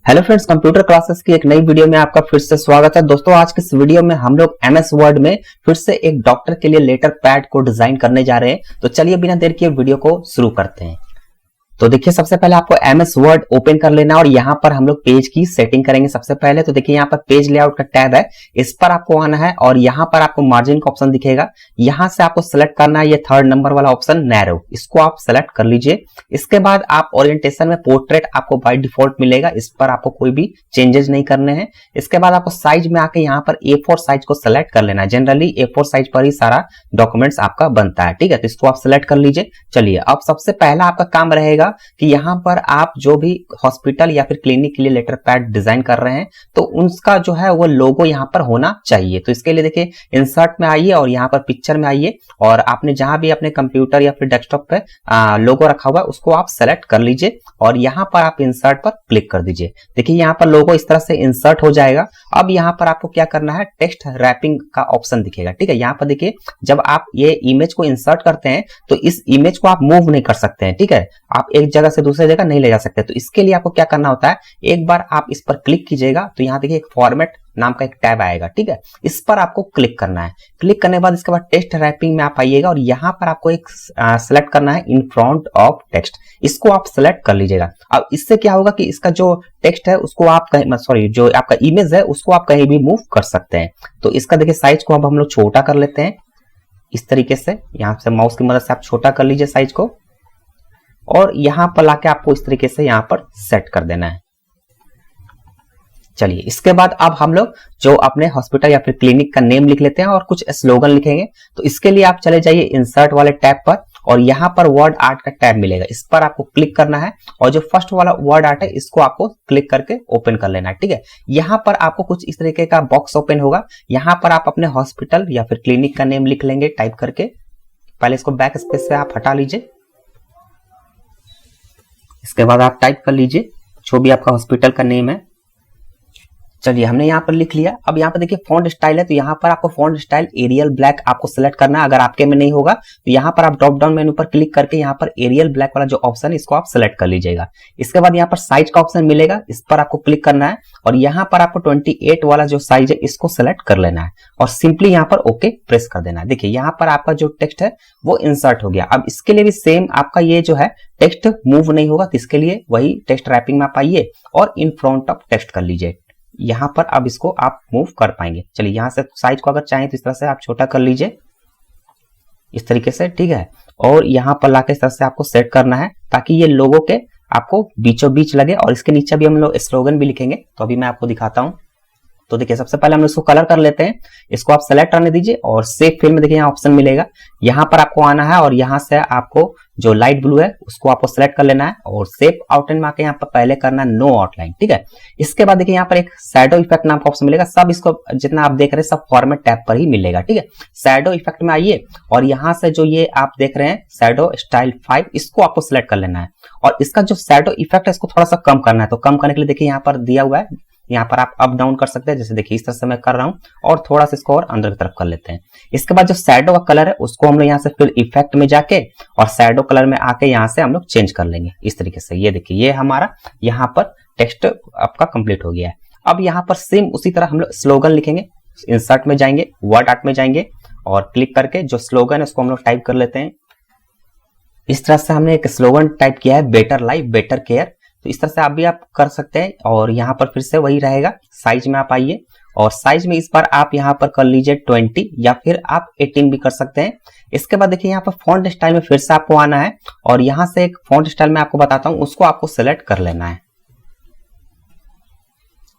Hello friends, computer classes की एक नई वीडियो में आपका फिर से स्वागत है। दोस्तों, आज की इस वीडियो में हम लोग एमएस वर्ड में फिर से एक डॉक्टर के लिए लेटर पैड को डिजाइन करने जा रहे हैं। तो चलिए बिना देर किए वीडियो को शुरू करते हैं। तो देखिए, सबसे पहले आपको एमएस वर्ड ओपन कर लेना और यहाँ पर हम लोग पेज की सेटिंग करेंगे। सबसे पहले तो देखिए, यहाँ पर पेज लेआउट का टैब है, इस पर आपको आना है और यहाँ पर आपको मार्जिन का ऑप्शन दिखेगा। यहाँ से आपको सेलेक्ट करना है ये थर्ड नंबर वाला ऑप्शन नैरो, इसको आप सेलेक्ट कर लीजिए। इसके बाद आप ओरिएंटेशन में पोर्ट्रेट आपको बाय डिफॉल्ट मिलेगा, इस पर आपको कोई भी चेंजेस नहीं करने हैं। इसके बाद आपको साइज में आके यहाँ पर A4 साइज को सेलेक्ट कर लेना है। जनरली A4 साइज पर ही सारा डॉक्यूमेंट्स आपका बनता है, ठीक है। तो इसको आप सेलेक्ट कर लीजिए। चलिए, अब सबसे पहला आपका काम रहेगा कि यहाँ पर आप जो भी हॉस्पिटल या फिर क्लिनिक के लिए लेटर पैड डिजाइन कर रहे हैं तो उनका जो है वो लोगो यहाँ पर होना चाहिए। तो इसके लिए देखिए, इंसर्ट में आइए और यहाँ पर पिक्चर में आइए और आपने जहां भी अपने कंप्यूटर या फिर डेस्कटॉप पे लोगो रखा हुआ है उसको आप सेलेक्ट कर लीजिए और यहाँ पर आप इंसर्ट पर क्लिक कर दीजिए। देखिए, यहाँ पर लोगो इस तरह से इंसर्ट हो जाएगा। अब यहाँ पर आपको क्या करना है, टेक्स्ट रैपिंग का ऑप्शन दिखेगा, ठीक है। यहाँ पर देखिए, जब आप ये इमेज को इंसर्ट करते हैं तो इस इमेज को आप मूव नहीं कर सकते हैं, ठीक है। आप एक जगह से दूसरे जगह नहीं ले जा सकते। तो इसके लिए आपको क्या करना होता है, एक बार आप इस पर क्लिक कीजिएगा तो यहाँ देखिए एक फॉर्मेट नाम का एक टैब आएगा, ठीक है। इस पर आपको क्लिक करना है। क्लिक करने के बाद इसके बाद टेक्स्ट रैपिंग में आप आइएगा और यहाँ पर आपको एक सेलेक्ट करना है इन फ्रंट ऑफ टेक्स्ट, इसको आप सेलेक्ट कर लीजिएगा। अब इससे क्या होगा कि इसका जो टेक्स्ट है उसको आप कहीं, जो आपका इमेज है उसको आप कहीं भी मूव कर सकते हैं। तो इसका देखिए साइज को अब हम लोग छोटा कर लेते हैं इस तरीके से। यहाँ से माउस की मदद से आप छोटा कर लीजिए साइज को और यहां पर लाके आपको इस तरीके से यहां पर सेट कर देना है। चलिए, इसके बाद अब हम लोग जो अपने हॉस्पिटल या फिर क्लिनिक का नेम लिख लेते हैं और कुछ स्लोगन लिखेंगे। तो इसके लिए आप चले जाइए इंसर्ट वाले टैब पर और यहाँ पर वर्ड आर्ट का टैब मिलेगा, इस पर आपको क्लिक करना है और जो फर्स्ट वाला वर्ड आर्ट है इसको आपको क्लिक करके ओपन कर लेना है, ठीक है। यहाँ पर आपको कुछ इस तरीके का बॉक्स ओपन होगा। यहाँ पर आप अपने हॉस्पिटल या फिर क्लिनिक का नेम लिख लेंगे टाइप करके। पहले इसको बैक स्पेस से आप हटा लीजिए। इसके बाद आप टाइप कर लीजिए जो भी आपका हॉस्पिटल का नेम है। चलिए, हमने यहाँ पर लिख लिया। अब यहाँ पर देखिए फॉन्ट स्टाइल है, तो यहाँ पर आपको फॉन्ट स्टाइल एरियल ब्लैक आपको सेलेक्ट करना है। अगर आपके में नहीं होगा तो यहाँ पर आप ड्रॉप डाउन मेनू पर क्लिक करके यहाँ पर एरियल ब्लैक वाला जो ऑप्शन है इसको आप सेलेक्ट कर लीजिएगा। इसके बाद यहाँ पर साइज का ऑप्शन मिलेगा, इस पर आपको क्लिक करना है और यहाँ पर आपको 28 वाला जो साइज है इसको सेलेक्ट कर लेना है और सिंपली यहाँ पर ओके प्रेस कर देना है। देखिए, यहाँ पर आपका जो टेक्स्ट है वो इंसर्ट हो गया। अब इसके लिए भी सेम आपका ये जो है टेक्स्ट मूव नहीं होगा, तो इसके लिए वही टेक्स्ट रैपिंग में आप आइए और इन फ्रंट ऑफ टेक्स्ट कर लीजिए। यहां पर अब इसको आप मूव कर पाएंगे। चलिए, यहां से साइज को अगर चाहें तो इस तरह से आप छोटा कर लीजिए इस तरीके से, ठीक है। और यहां पर लाके इस तरह से आपको सेट करना है ताकि ये लोगों के आपको बीचों बीच लगे। और इसके नीचे भी हम लोग स्लोगन भी लिखेंगे, तो अभी मैं आपको दिखाता हूं। तो देखिए, सबसे पहले हम इसको कलर कर लेते हैं। इसको आप सेलेक्ट करने दीजिए और सेव फिल में देखिए यहाँ ऑप्शन मिलेगा, यहाँ पर आपको आना है और यहाँ से आपको जो लाइट ब्लू है उसको आपको सेलेक्ट कर लेना है और सेव आउटलाइन में आके यहाँ पर पहले करना है नो आउटलाइन, ठीक है। इसके बाद देखिए यहाँ पर एक शैडो इफेक्ट नाम का ऑप्शन मिलेगा। सब इसको जितना आप देख रहे हैं सब फॉर्मेट टैब पर ही मिलेगा, ठीक है। शैडो इफेक्ट में आइए और यहाँ से जो ये आप देख रहे हैं शैडो स्टाइल 5, इसको आपको सिलेक्ट कर लेना है और इसका जो शैडो इफेक्ट है इसको थोड़ा सा कम करना है। तो कम करने के लिए देखिए यहाँ पर दिया हुआ है, यहाँ पर आप अप डाउन कर सकते हैं। जैसे देखिए इस तरह से मैं कर रहा हूं और थोड़ा सा इसको और अंदर की तरफ कर लेते हैं। इसके बाद जो शैडो का कलर है उसको हम लोग यहाँ से फिर इफेक्ट में जाके और शैडो कलर में आके यहाँ से हम लोग चेंज कर लेंगे इस तरीके से। ये देखिए, ये हमारा यहाँ पर टेक्स्ट आपका कंप्लीट हो गया है। अब यहाँ पर सेम उसी तरह हम लोग स्लोगन लिखेंगे। इंसर्ट में जाएंगे, वर्ड आर्ट में जाएंगे और क्लिक करके जो स्लोगन है उसको हम लोग टाइप कर लेते हैं। इस तरह से हमने एक स्लोगन टाइप किया है, बेटर लाइफ बेटर केयर। तो इस तरह से आप भी आप कर सकते हैं और यहाँ पर फिर से वही रहेगा। साइज में आप आइए और साइज में इस बार आप यहाँ पर कर लीजिए 20 या फिर आप 18 भी कर सकते हैं। इसके बाद देखिए यहाँ पर फॉन्ट स्टाइल में फिर से आपको आना है और यहाँ से एक फॉन्ट स्टाइल में आपको बताता हूँ, उसको आपको सेलेक्ट कर लेना है।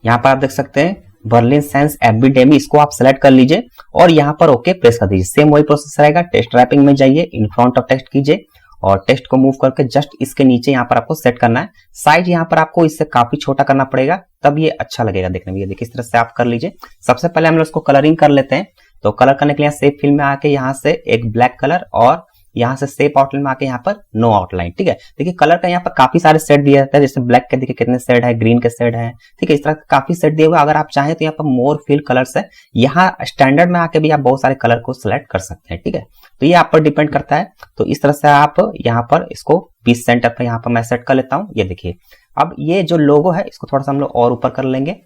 यहाँ पर आप देख सकते हैं बर्लिन साइंस एपिडेमी, इसको आप सेलेक्ट कर लीजिए और यहाँ पर ओके प्रेस कर दीजिए। सेम वही प्रोसेस रहेगा। टेक्स्ट रैपिंग में जाइए, इन फ्रंट ऑफ टेक्स्ट कीजिए और टेक्स्ट को मूव करके जस्ट इसके नीचे यहाँ पर आपको सेट करना है। साइज यहाँ पर आपको इससे काफी छोटा करना पड़ेगा, तब ये अच्छा लगेगा देखने में। ये देखिए इस तरह से आप कर लीजिए। सबसे पहले हम लोग इसको कलरिंग कर लेते हैं। तो कलर करने के लिए सेव फिल में आके यहाँ से एक ब्लैक कलर और यहाँ से सेव आउटलाइन में आके यहाँ पर नो आउटलाइन, ठीक है। देखिए कलर का यहाँ पर काफी सारे सेट दिया जाता है, जैसे ब्लैक के देखिए कितने सेट है, ग्रीन के सेट है, ठीक है। इस तरह काफी सेट दिए हुए। अगर आप चाहें तो यहाँ पर मोर फिल कलर्स है, यहाँ स्टैंडर्ड में आके भी आप बहुत सारे कलर को सिलेक्ट कर सकते हैं, ठीक है। तो ये आप पर डिपेंड करता है। तो इस तरह से आप यहाँ पर इसको 20 सेंटर पर यहाँ पर मैं सेट कर लेता हूँ। ये देखिए अब ये जो लोगो है इसको थोड़ा सा हम लोग और ऊपर कर लेंगे।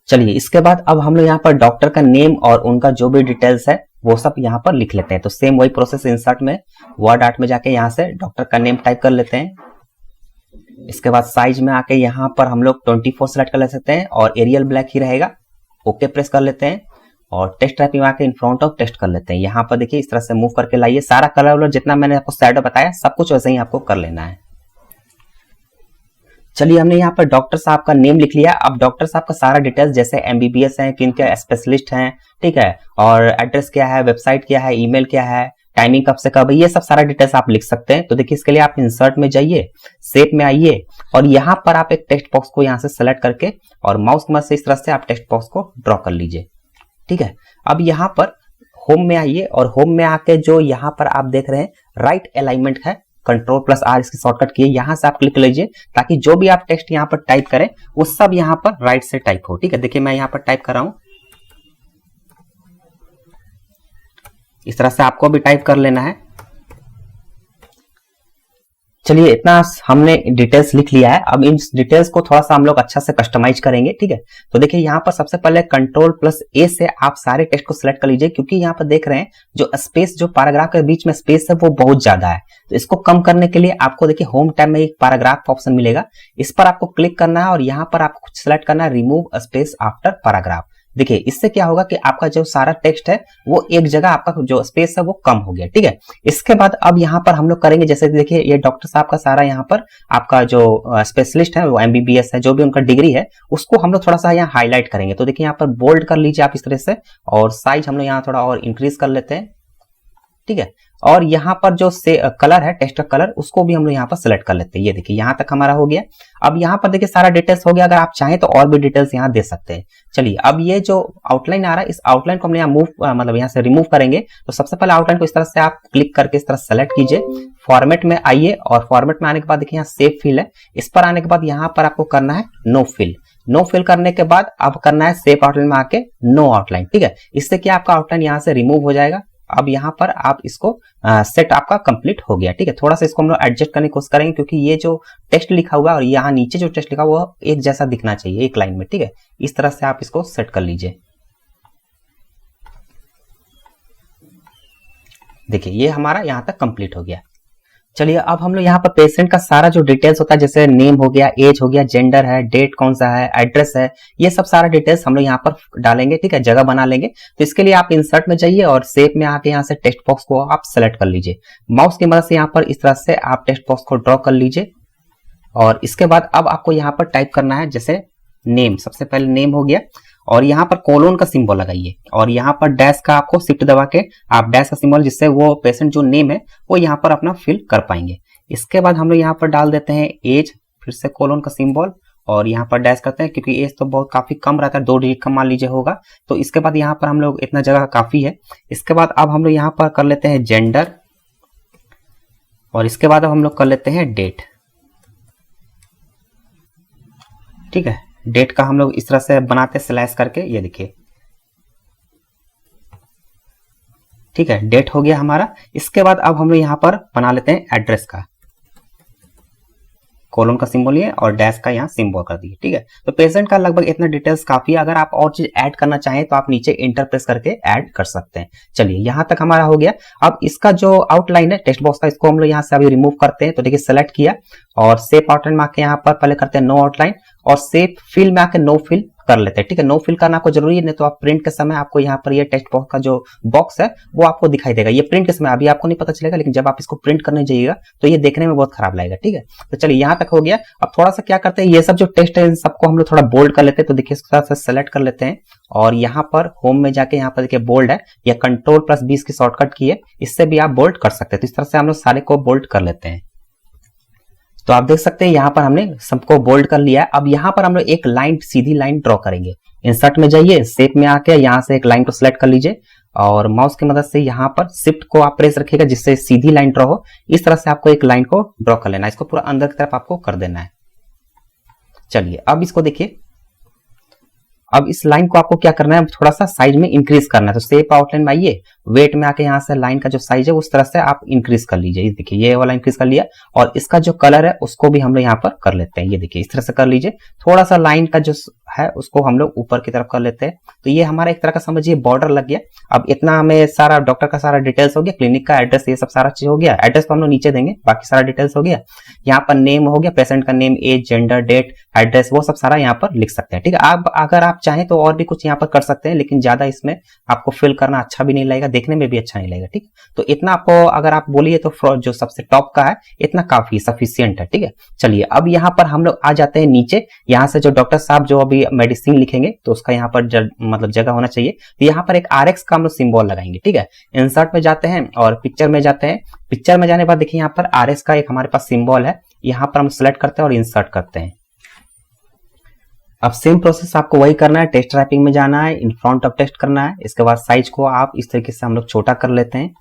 चलिए इसके बाद अब हम लोग यहाँ पर डॉक्टर का नेम और उनका जो भी डिटेल्स है वो सब यहाँ पर लिख लेते हैं। तो सेम वही प्रोसेस इंसर्ट में वर्ड आर्ट में जाके यहाँ से डॉक्टर का नेम टाइप कर लेते हैं। इसके बाद साइज में आके यहाँ पर हम लोग 24 सेलेक्ट कर ले सकते हैं और एरियल ब्लैक ही रहेगा। ओके प्रेस कर लेते हैं और टेक्स्ट टाइपिंग में आके इन फ्रंट ऑफ टेक्स्ट कर लेते हैं। यहाँ पर देखिए इस तरह से मूव करके लाइए। सारा कलर जितना मैंने आपको शैडो बताया सब कुछ वैसे ही आपको कर लेना है। चलिए हमने यहाँ पर डॉक्टर साहब का नेम लिख लिया। अब डॉक्टर साहब का सारा डिटेल्स जैसे एमबीबीएस है, किन के स्पेशलिस्ट हैं, ठीक है, और एड्रेस क्या है, वेबसाइट क्या है, ईमेल क्या है, टाइमिंग कब से कब है, ये सब सारा डिटेल्स आप लिख सकते हैं। तो देखिए इसके लिए आप इंसर्ट में जाइए, शेप में आइए और यहाँ पर आप एक टेक्स्ट बॉक्स को यहाँ से सेलेक्ट करके और माउस की मदद से इस तरह से आप टेक्स्ट बॉक्स को ड्रॉ कर लीजिए। ठीक है, अब यहाँ पर होम में आइए और होम में आके जो यहाँ पर आप देख रहे हैं राइट अलाइनमेंट है, Ctrl+R इसकी शॉर्टकट की है, यहां से आप क्लिक लीजिए ताकि जो भी आप टेक्स्ट यहाँ पर टाइप करें वो सब यहाँ पर राइट से टाइप हो। ठीक है, देखिए मैं यहाँ पर टाइप कर रहा हूं, इस तरह से आपको भी टाइप कर लेना है। चलिए इतना हमने डिटेल्स लिख लिया है। अब इन डिटेल्स को थोड़ा सा हम लोग अच्छा से कस्टमाइज करेंगे। ठीक है, तो देखिए यहाँ पर सबसे पहले Ctrl+A से आप सारे टेक्स्ट को सिलेक्ट कर लीजिए, क्योंकि यहाँ पर देख रहे हैं जो स्पेस, जो पैराग्राफ के बीच में स्पेस है वो बहुत ज्यादा है। तो इसको कम करने के लिए आपको देखिए होम टैब में एक पैराग्राफ का ऑप्शन मिलेगा, इस पर आपको क्लिक करना है और यहाँ पर आपको कुछ सिलेक्ट करना है रिमूव स्पेस आफ्टर पैराग्राफ। देखिए इससे क्या होगा कि आपका जो सारा टेक्स्ट है वो एक जगह, आपका जो स्पेस है वो कम हो गया। ठीक है, इसके बाद अब यहाँ पर हम लोग करेंगे, जैसे देखिए ये डॉक्टर साहब का सारा यहाँ पर आपका जो स्पेशलिस्ट है वो एमबीबीएस है, जो भी उनका डिग्री है उसको हम लोग थोड़ा सा यहाँ हाईलाइट करेंगे। तो देखिए यहाँ पर बोल्ड कर लीजिए आप इस तरह से और साइज हम लोग यहाँ थोड़ा और इंक्रीज कर लेते हैं। ठीक है, और यहाँ पर जो कलर है, टेक्स्ट का कलर, उसको भी हम लोग यहाँ पर सिलेक्ट कर लेते हैं। ये देखिए यहाँ तक हमारा हो गया। अब यहाँ पर देखिए सारा डिटेल्स हो गया। अगर आप चाहें तो और भी डिटेल्स यहाँ दे सकते हैं। चलिए अब ये जो आउटलाइन आ रहा है, इस आउटलाइन को हम यहाँ मतलब यहाँ से रिमूव करेंगे। तो सबसे पहले आउटलाइन को इस तरह से आप क्लिक करके इस तरह सेलेक्ट कीजिए, फॉर्मेट में आइए और फॉर्मेट में आने के बाद देखिए यहाँ सेव फिल है, इस पर आने के बाद यहाँ पर आपको करना है नो फिल। नो फिल करने के बाद अब करना है सेव आउटलाइन में आके नो आउटलाइन। ठीक है, इससे क्या आपका आउटलाइन यहाँ से रिमूव हो जाएगा। अब यहाँ पर आप इसको सेट आपका कंप्लीट हो गया। ठीक है, थोड़ा सा इसको हम लोग एडजस्ट करने की कोशिश करेंगे, क्योंकि ये जो टेक्स्ट लिखा हुआ है और यहाँ नीचे जो टेक्स्ट लिखा हुआ है वो एक जैसा दिखना चाहिए एक लाइन में। ठीक है, इस तरह से आप इसको सेट कर लीजिए। देखिए ये हमारा यहाँ तक कंप्लीट हो गया। चलिए अब हम लोग यहाँ पर पेशेंट का सारा जो डिटेल्स होता है, जैसे नेम हो गया, एज हो गया, जेंडर है, डेट कौन सा है, एड्रेस है, ये सब सारा डिटेल्स हम लोग यहाँ पर डालेंगे। ठीक है, जगह बना लेंगे। तो इसके लिए आप इंसर्ट में जाइए और शेप में आके यहाँ से टेक्स्ट बॉक्स को आप सेलेक्ट कर लीजिए। माउस की मदद से यहाँ पर इस तरह से आप टेक्स्ट बॉक्स को ड्रॉ कर लीजिए और इसके बाद अब आपको यहाँ पर टाइप करना है, जैसे नेम, सबसे पहले नेम हो गया और यहाँ पर कोलोन का सिंबल लगाइए और यहाँ पर डैश का आपको शिफ्ट दबा के आप डैश का सिंबल, जिससे वो पेशेंट जो नेम है वो यहाँ पर अपना फिल कर पाएंगे। इसके बाद हम लोग यहाँ पर डाल देते हैं एज, फिर से कोलोन का सिंबल और यहाँ पर डैश करते हैं, क्योंकि एज तो बहुत काफी कम रहता है, 2 डिजिट कम मान लीजिए होगा। तो इसके बाद यहाँ पर हम लोग इतना जगह काफी है। इसके बाद अब हम लोग यहाँ पर कर लेते हैं जेंडर और इसके बाद अब हम लोग कर लेते हैं डेट। ठीक है, डेट का हम लोग इस तरह से बनाते स्लैश करके, ये देखिए। ठीक है, डेट हो गया हमारा। इसके बाद अब हम लोग यहाँ पर बना लेते हैं एड्रेस का, कोलन का सिंबल ये और डैश का यहाँ सिंबल कर दिए। ठीक है, तो पेशेंट का लगभग इतना डिटेल्स काफी है। अगर आप और चीज ऐड करना चाहें तो आप नीचे इंटर प्रेस करके ऐड कर सकते हैं। चलिए यहाँ तक हमारा हो गया। अब इसका जो आउटलाइन है टेक्स्ट बॉक्स का, इसको हम लोग यहाँ से अभी रिमूव करते हैं। तो देखिए सेलेक्ट किया और सेव आउटलाइन में आके यहाँ पर पहले करते हैं नो आउटलाइन और सेव फिल में आके नो फिल कर लेते हैं। ठीक है, नो फिल करना आपको जरूरी है, नहीं तो आप प्रिंट के समय आपको यहाँ पर ये टेक्स्ट बॉक्स का जो बॉक्स है वो आपको दिखाई देगा। ये प्रिंट के समय अभी आपको नहीं पता चलेगा, लेकिन जब आप इसको प्रिंट करने जाइएगा तो ये देखने में बहुत खराब लगेगा। ठीक है, तो चलिए यहाँ तक हो गया। अब थोड़ा सा क्या करते हैं, ये सब जो टेक्स्ट है इन सबको हम लोग थोड़ा बोल्ड कर लेते हैं। तो देखिए इसके साथ सेलेक्ट कर लेते हैं और यहाँ पर होम में जाके यहाँ पर देखिए बोल्ड है, या Ctrl+B की शॉर्टकट की है, इससे भी आप बोल्ड कर सकते हैं। तो इस तरह से हम लोग सारे को बोल्ड कर लेते हैं। तो आप देख सकते हैं यहाँ पर हमने सबको बोल्ड कर लिया है। अब यहाँ पर हम लोग एक लाइन, सीधी लाइन ड्रॉ करेंगे। इंसर्ट में जाइए, शेप में आके यहाँ से एक लाइन को सिलेक्ट कर लीजिए और माउस की मदद से यहाँ पर शिफ्ट को आप प्रेस रखिएगा जिससे सीधी लाइन ड्रॉ हो। इस तरह से आपको एक लाइन को ड्रॉ कर लेना है, इसको पूरा अंदर की तरफ आपको कर देना है। चलिए अब इसको देखिए, अब इस लाइन को आपको क्या करना है, थोड़ा सा साइज में इंक्रीज करना है। तो शेप आउटलाइन में आइए, वेट में आके यहाँ से लाइन का जो साइज है उस तरह से आप इंक्रीज कर लीजिए। देखिए ये वाला इंक्रीज कर लिया, और इसका जो कलर है उसको भी हम लोग यहाँ पर कर लेते हैं। ये देखिए इस तरह से कर लीजिए। थोड़ा सा लाइन का जो है उसको हम लोग ऊपर की तरफ कर लेते हैं। तो ये हमारा एक तरह का समझिए बॉर्डर लग गया। अब इतना हमें सारा डॉक्टर का सारा डिटेल्स हो गया, क्लिनिक का एड्रेस, ये सब सारा चीज हो गया। एड्रेस तो हम लोग नीचे देंगे, बाकी सारा डिटेल्स हो गया। यहाँ पर नेम हो गया, पेशेंट का name, age, gender, date, address, वो सब सारा यहाँ पर लिख सकते हैं। ठीक है, आप अगर आप चाहें तो और भी कुछ यहाँ पर कर सकते हैं, लेकिन ज्यादा इसमें आपको फिल करना अच्छा भी नहीं लगेगा, देखने में भी अच्छा नहीं लगेगा। ठीक, तो इतना आपको अगर आप बोलिए तो जो सबसे टॉप का है इतना काफी सफिशियंट है। ठीक है, चलिए अब यहाँ पर हम लोग आ जाते हैं नीचे। यहाँ से जो डॉक्टर साहब जो अभी मेडिसिन लिखेंगे तो उसका यहाँ पर मतलब जगह होना चाहिए। तो यहाँ पर एक RX का हम लोग सिंबल लगाएंगे। ठीक है, इंसर्ट में जाते हैं और पिक्चर में जाते हैं। पिक्चर में जाने के बाद देखिए यहाँ पर RX का एक हमारे पास सिंबल है, यहाँ पर हम सिलेक्ट करते हैं और इंसर्ट करते हैं। अब सेम प्रोसेस आपको वही करना है, टेस्ट रैपिंग में जाना है, इन फ्रंट ऑफ टेस्ट करना है। इसके बाद साइज को आप इस तरीके से हम लोग छोटा कर लेते हैं,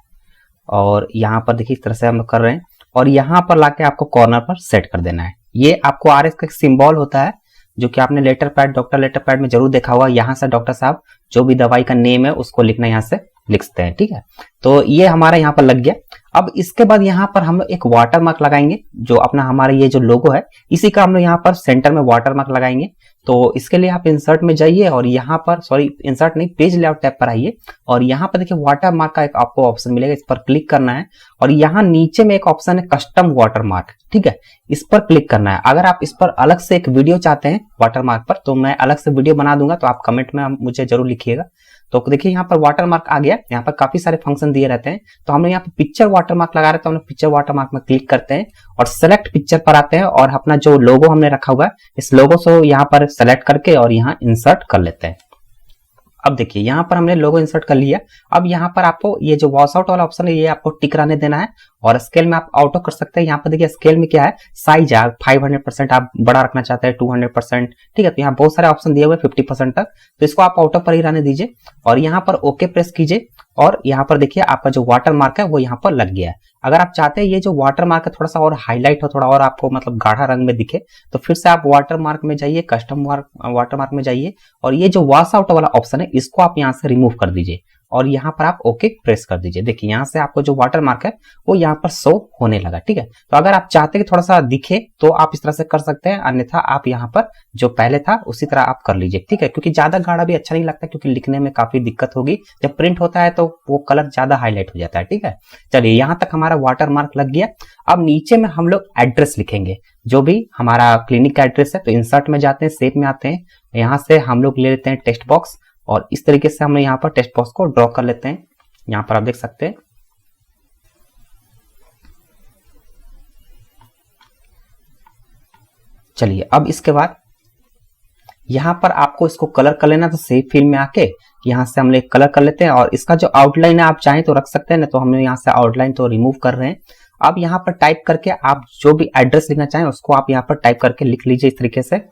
और यहाँ पर देखिए इस तरह से हम लोग कर रहे हैं, और यहाँ पर लाके आपको कॉर्नर पर सेट कर देना है। ये आपको RX का सिंबल होता है जो कि आपने letter pad, doctor letter pad में जरूर देखा हुआ। यहाँ से डॉक्टर साहब जो भी दवाई का नेम है उसको लिखना यहाँ से लिखते हैं। ठीक है, तो ये हमारा यहाँ पर लग गया। अब इसके बाद यहाँ पर हम लोग एक वाटर मार्क लगाएंगे, जो अपना हमारा ये जो लोगो है इसी का हम लोग यहाँ पर सेंटर में वाटर मार्क लगाएंगे। तो इसके लिए आप इंसर्ट में जाइए और यहाँ पर, सॉरी इंसर्ट नहीं, पेज लेआउट टैब पर आइए, और यहाँ पर देखिए वाटर मार्क का एक आपको ऑप्शन मिलेगा, इस पर क्लिक करना है। और यहाँ नीचे में एक ऑप्शन है कस्टम वाटर मार्क। ठीक है, इस पर क्लिक करना है। अगर आप इस पर अलग से एक वीडियो चाहते हैं वाटर मार्क पर, तो मैं अलग से वीडियो बना दूंगा, तो आप कमेंट में मुझे जरूर लिखिएगा। तो देखिए यहाँ पर वाटर मार्क आ गया। यहाँ पर काफी सारे फंक्शन दिए रहते हैं, तो हम लोग यहाँ पर पिक्चर वाटर मार्क लगा रहे हैं, तो हम लोग पिक्चर वाटर मार्क में क्लिक करते हैं और सेलेक्ट पिक्चर पर आते हैं, और अपना जो लोगो हमने रखा हुआ है इस लोगो से यहाँ पर सेलेक्ट करके और यहाँ इंसर्ट कर लेते हैं। अब देखिए यहाँ पर हमने लोगो इंसर्ट कर लिया। अब यहाँ पर आपको ये जो वॉश आउट वाला ऑप्शन है ये आपको टिक रहने देना है, और स्केल में आप ऑटो कर सकते हैं। यहाँ पर देखिए स्केल में क्या है, साइज है 500% आप बड़ा रखना चाहते हैं, 200%। ठीक है, तो यहाँ बहुत सारे ऑप्शन दिए हुए 50% तक, तो इसको आप ऑटो पर ही रहने दीजिए और यहाँ पर ओके प्रेस कीजिए। और यहाँ पर देखिए आपका जो वाटर मार्क है वो यहाँ पर लग गया है। अगर आप चाहते हैं ये जो वाटर मार्क है थोड़ा सा और हाईलाइट हो, थोड़ा और आपको मतलब गाढ़ा रंग में दिखे, तो फिर से आप वाटर मार्क में जाइए, कस्टम वाटर मार्क में जाइए, और ये जो वॉश आउट वाला ऑप्शन है इसको आप यहाँ से रिमूव कर दीजिए और यहाँ पर आप ओके प्रेस कर दीजिए। देखिए यहाँ से आपको जो वाटर मार्क है वो यहाँ पर शो होने लगा। ठीक है, तो अगर आप चाहते हैं कि थोड़ा सा दिखे तो आप इस तरह से कर सकते हैं, अन्यथा आप यहाँ पर जो पहले था उसी तरह आप कर लीजिए। ठीक है, क्योंकि ज्यादा गाढ़ा भी अच्छा नहीं लगता, क्योंकि लिखने में काफी दिक्कत होगी। जब प्रिंट होता है तो वो कलर ज्यादा हाईलाइट हो जाता है। ठीक है, चलिए यहाँ तक हमारा वाटर मार्क लग गया। अब नीचे में हम लोग एड्रेस लिखेंगे, जो भी हमारा क्लिनिक का एड्रेस है। तो इंसर्ट में जाते हैं, शेप में आते हैं, यहाँ से हम लोग ले लेते हैं टेक्स्ट बॉक्स, और इस तरीके से हम यहाँ पर टेक्स्ट बॉक्स को ड्रॉ कर लेते हैं। यहाँ पर आप देख सकते हैं। चलिए अब इसके बाद यहाँ पर आपको इसको कलर कर लेना, तो सेव फिल में आके यहाँ से हम लोग कलर कर लेते हैं, और इसका जो आउटलाइन है आप चाहें तो रख सकते हैं, ना तो हम लोग यहाँ से आउटलाइन तो रिमूव कर रहे हैं। अब यहाँ पर टाइप करके आप जो भी एड्रेस लिखना चाहें उसको आप यहाँ पर टाइप करके लिख लीजिए इस तरीके से।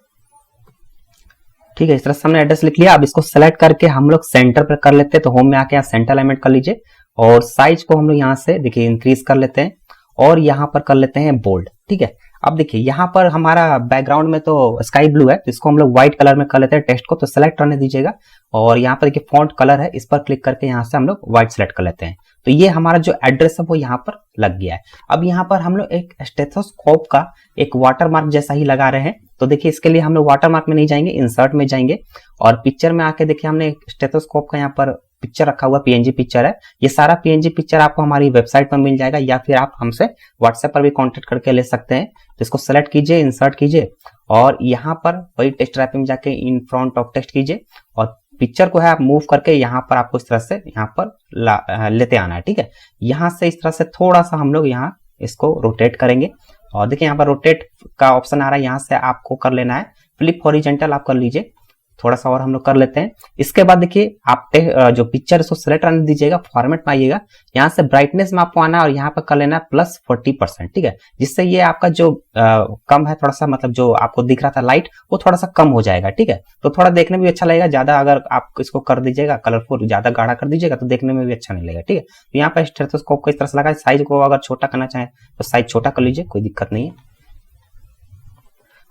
ठीक है, इस तरह से हमने एड्रेस लिख लिया। अब इसको सेलेक्ट करके हम लोग सेंटर पर कर लेते हैं, तो होम में आके यहाँ सेंटर अलाइनमेंट कर लीजिए, और साइज को हम लोग यहाँ से देखिए इंक्रीज कर लेते हैं, और यहाँ पर कर लेते हैं बोल्ड। ठीक है, अब देखिए यहाँ पर हमारा बैकग्राउंड में तो स्काई ब्लू है, तो इसको हम लोग व्हाइट कलर में कर लेते हैं टेक्स्ट को। तो सेलेक्ट करने दीजिएगा, और यहाँ पर देखिए फॉन्ट कलर है, इस पर क्लिक करके यहाँ से हम लोग व्हाइट सेलेक्ट कर लेते हैं। तो ये हमारा जो एड्रेस है वो यहाँ पर लग गया है। अब यहाँ पर हम लोग एक स्टेथोस्कोप का एक वाटर मार्क जैसा ही लगा रहे हैं। तो देखिए इसके लिए हम लोग वाटर मार्क में नहीं जाएंगे, इंसर्ट में जाएंगे, और पिक्चर में आके देखिए हमने स्टेथोस्कोप का यहाँ पर पिक्चर रखा हुआ, PNG पिक्चर है। ये सारा PNG पिक्चर आपको हमारी वेबसाइट पर मिल जाएगा, या फिर आप हमसे व्हाट्सएप पर भी कांटेक्ट करके ले सकते हैं। तो इसको सेलेक्ट कीजिए, इंसर्ट कीजिए, और यहाँ पर वही टेक्स्ट रैपिंग में जाके इन फ्रंट ऑफ टेक्स्ट कीजिए, और पिक्चर को है आप मूव करके यहाँ पर आपको इस तरह से यहाँ पर लेते आना है। ठीक है, यहाँ से इस तरह से थोड़ा सा हम लोग यहाँ इसको रोटेट करेंगे, और देखिए यहाँ पर रोटेट का ऑप्शन आ रहा है, यहाँ से आपको कर लेना है फ्लिप हॉरिजॉन्टल, आप कर लीजिए। थोड़ा सा और हम लोग कर लेते हैं। इसके बाद देखिए आप जो पिक्चर है उसको सेलेक्ट करने दीजिएगा, फॉर्मेट में आइएगा, यहाँ से ब्राइटनेस में आपको आना है और यहाँ पर कर लेना है +40%। ठीक है, जिससे ये आपका जो कम है थोड़ा सा, मतलब जो आपको दिख रहा था लाइट वो थोड़ा सा कम हो जाएगा। ठीक है, तो थोड़ा देखने में भी अच्छा लगेगा। ज्यादा अगर आप इसको कर दीजिएगा कलरफुल, ज्यादा गाढ़ा कर दीजिएगा तो देखने में भी अच्छा नहीं लगेगा। ठीक है, तो यहाँ पर स्टेथोस्कोप को इस तरह से लगा। साइज को अगर छोटा करना चाहें तो साइज छोटा कर लीजिए, कोई दिक्कत नहीं है।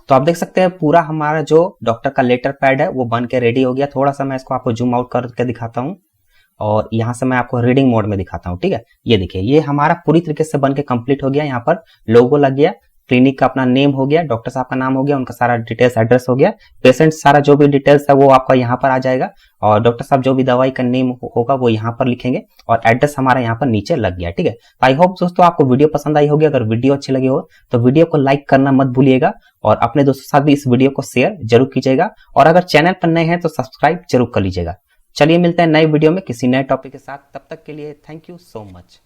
तो आप देख सकते हैं पूरा हमारा जो डॉक्टर का लेटर पैड है वो बन के रेडी हो गया। थोड़ा सा मैं इसको आपको जूम आउट करके दिखाता हूँ और यहाँ से मैं आपको रीडिंग मोड में दिखाता हूँ। ठीक है, ये देखिए ये हमारा पूरी तरीके से बन के कंप्लीट हो गया। यहाँ पर लोगो लग गया, क्लिनिक का अपना नेम हो गया, डॉक्टर साहब का नाम हो गया, उनका सारा डिटेल्स एड्रेस हो गया, पेशेंट सारा जो भी डिटेल्स है वो आपका यहाँ पर आ जाएगा और डॉक्टर साहब जो भी दवाई का नेम होगा वो यहाँ पर लिखेंगे और एड्रेस हमारा यहाँ पर नीचे लग गया। ठीक है, आई होप दोस्तों आपको वीडियो पसंद आई होगी। अगर वीडियो अच्छी लगी हो तो वीडियो को लाइक करना मत भूलिएगा और अपने दोस्तों के साथ भी इस वीडियो को शेयर जरूर कीजिएगा और अगर चैनल पर नए हैं तो सब्सक्राइब जरूर कर लीजिएगा। चलिए मिलते हैं नए वीडियो में किसी नए टॉपिक के साथ, तब तक के लिए थैंक यू सो मच।